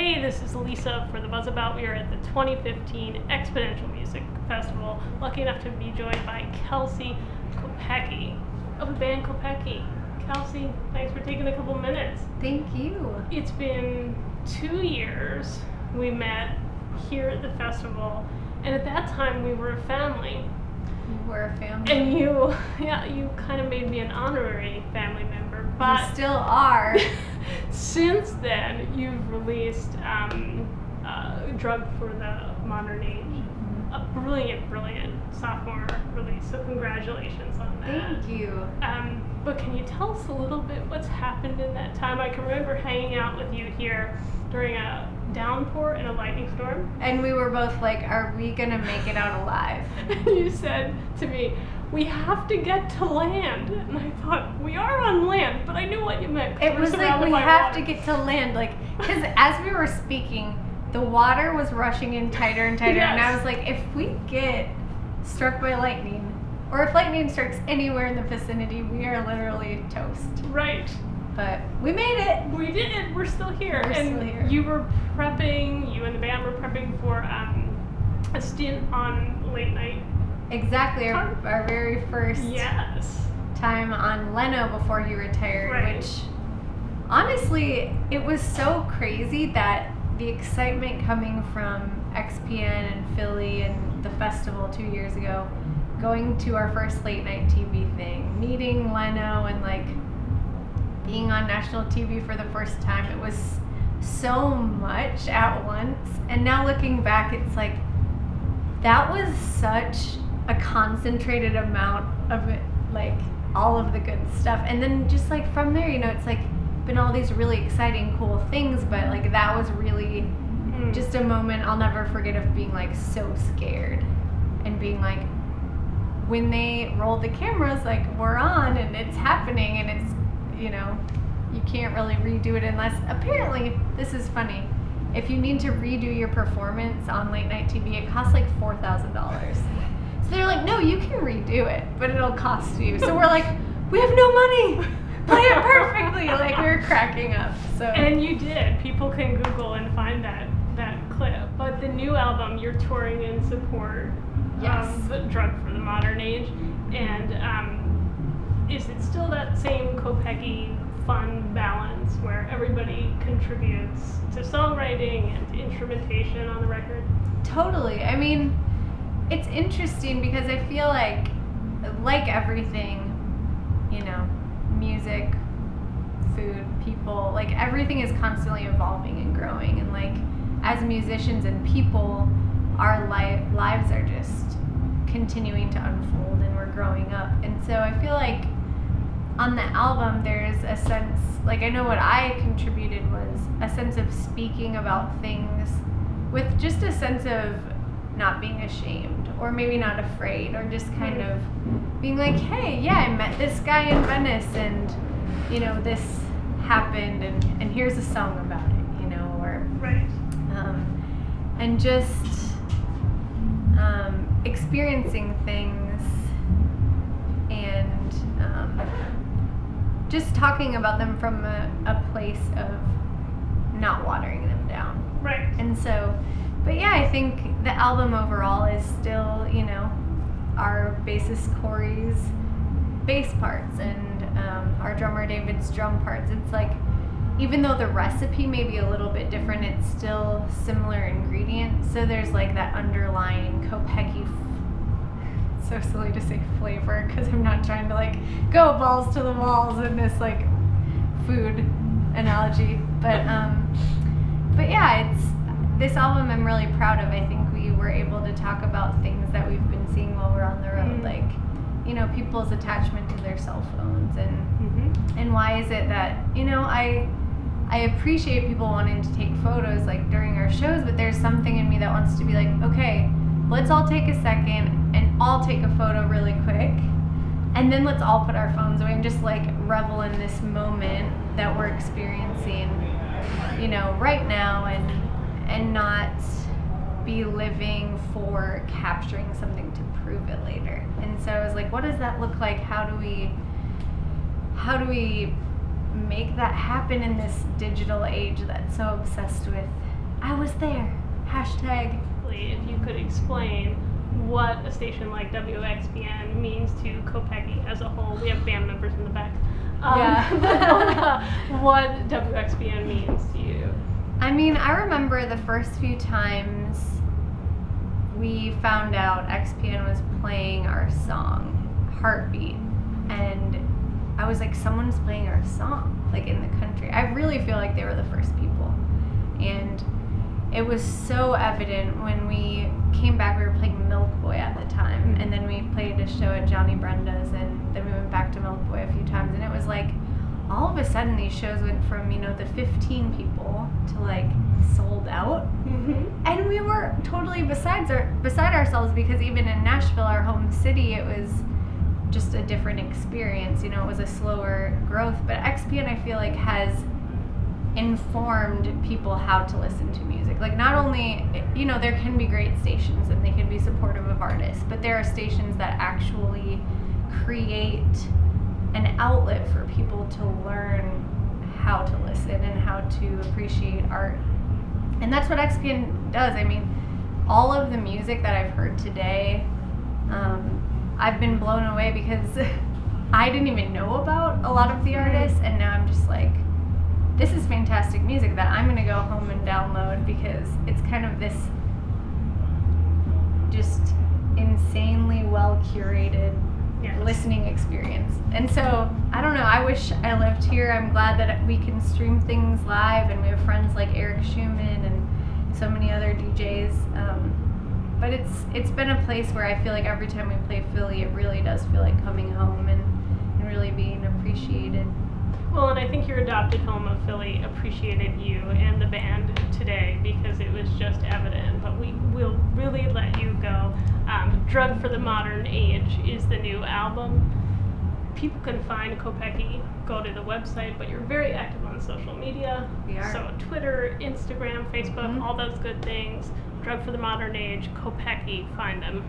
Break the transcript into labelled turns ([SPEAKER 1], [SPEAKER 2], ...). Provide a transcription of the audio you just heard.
[SPEAKER 1] Hey, this is Lisa for the Buzz About. We are at the 2015 XPoNential Music Festival. Lucky enough to be joined by Kelsey Kopecky of the band Kopecky. Kelsey, thanks for taking a couple minutes.
[SPEAKER 2] Thank you.
[SPEAKER 1] It's been 2 years we met here at the festival, and at that time we were a family.
[SPEAKER 2] We were a family.
[SPEAKER 1] And you kind of made me an honorary family member, but
[SPEAKER 2] you still are.
[SPEAKER 1] Since then, you've released Drug for the Modern Age, a brilliant sophomore release, so congratulations on that.
[SPEAKER 2] Thank you.
[SPEAKER 1] But can you tell us a little bit what's happened in that time? I can remember hanging out with you here during a downpour and a lightning storm.
[SPEAKER 2] And we were both like, are we going to make it out alive?
[SPEAKER 1] You said to me, we have to get to land. And I thought, we are on land, but I knew what you meant.
[SPEAKER 2] It was like, we have to get to land. Like, because as we were speaking, the water was rushing in tighter and tighter.
[SPEAKER 1] Yes.
[SPEAKER 2] And I was like, if we get struck by lightning, or if lightning strikes anywhere in the vicinity, we are literally toast.
[SPEAKER 1] Right.
[SPEAKER 2] But we made it.
[SPEAKER 1] We did it. We're still here.
[SPEAKER 2] We're still here.
[SPEAKER 1] You were prepping, you and the band were prepping for a stint on late night.
[SPEAKER 2] Exactly. Our very first time on Leno before he retired,
[SPEAKER 1] right.
[SPEAKER 2] Which honestly, it was so crazy that the excitement coming from XPN and Philly and the festival 2 years ago, going to our first late night TV thing, meeting Leno and like being on national TV for the first time, it was so much at once. And now looking back, it's like, that was such a concentrated amount of it, like all of the good stuff. And then just like from there, it's like been all these really exciting, cool things, but like that was really just a moment I'll never forget of being like so scared and being like, when they roll the cameras, like we're on and it's happening and it's, you can't really redo it unless, apparently, this is funny, if you need to redo your performance on late night TV, it costs like $4,000. So they're like, no, you can redo it, but it'll cost you. So we're like, we have no money. Play it perfectly. Like, we were cracking up. So.
[SPEAKER 1] And you did. People can Google and find that clip. But the new album, you're touring in support of the Drug for the Modern Age. And is it still that same Kopecky fun balance where everybody contributes to songwriting and to instrumentation on the record?
[SPEAKER 2] Totally. I mean, it's interesting because I feel like everything, music, food, people, like everything is constantly evolving and growing. And like as musicians and people, our lives are just continuing to unfold and we're growing up. And so I feel like on the album there's a sense, like I know what I contributed was a sense of speaking about things with just a sense of not being ashamed or maybe not afraid, or just kind of being like, hey, yeah, I met this guy in Venice and this happened and here's a song about it, or
[SPEAKER 1] right.
[SPEAKER 2] And just experiencing things and just talking about them from a place of not watering them down.
[SPEAKER 1] Right.
[SPEAKER 2] And so, but yeah, I think the album overall is still, our bassist Corey's bass parts and our drummer David's drum parts. It's like, even though the recipe may be a little bit different, it's still similar ingredients. So there's like that underlying Kopecky, so silly to say flavor because I'm not trying to like go balls to the walls in this like food analogy. But yeah, it's this album I'm really proud of. I think we were able to talk about things that we've been seeing while we're on the road, like people's attachment to their cell phones and why is it that I appreciate people wanting to take photos like during our shows, but there's something in me that wants to be like, okay, let's all take a second and all take a photo really quick, and then let's all put our phones away and just like revel in this moment that we're experiencing right now, and not be living for capturing something to prove it later. And so I was like, what does that look like? How do we make that happen in this digital age that's so obsessed with I was there. Hashtag.
[SPEAKER 1] If you could explain what a station like WXPN means to Kopecky as a whole. We have band members in the back. What WXPN means to you.
[SPEAKER 2] I mean, I remember the first few times we found out XPN was playing our song, Heartbeat, and I was like, someone's playing our song, like in the country. I really feel like they were the first people. And it was so evident when we came back. We were playing Milk Boy at the time, and then we played a show at Johnny Brenda's, and then we went back to Milk Boy a few times, and it was like all of a sudden these shows went from, you know, the 15 people to like sold out. And we were totally beside ourselves, because even in Nashville, our home city, it was just a different experience. You know, it was a slower growth, but XPN, I feel like, has informed people how to listen to music. Like, not only, you know, there can be great stations and they can be supportive of artists, but there are stations that actually create an outlet for people to learn how to listen and how to appreciate art. And that's what XPN does. I mean, all of the music that I've heard today, I've been blown away, because I didn't even know about a lot of the artists, and now I'm just like, this is fantastic music that I'm gonna go home and download, because it's kind of this just insanely well curated listening experience. And so, I don't know, I wish I lived here. I'm glad that we can stream things live, and we have friends like Eric Schumann and so many other DJs. But it's been a place where I feel like every time we play Philly, it really does feel like coming home and really being appreciated.
[SPEAKER 1] Well, and I think your adopted home of Philly appreciated you and the band today, because it was just evident. But we will really let you go. Drug for the Modern Age is the new album. People can find Kopecky, go to the website, but you're very active on social media.
[SPEAKER 2] We are.
[SPEAKER 1] So Twitter, Instagram, Facebook, all those good things. Drug for the Modern Age, Kopecky, find them.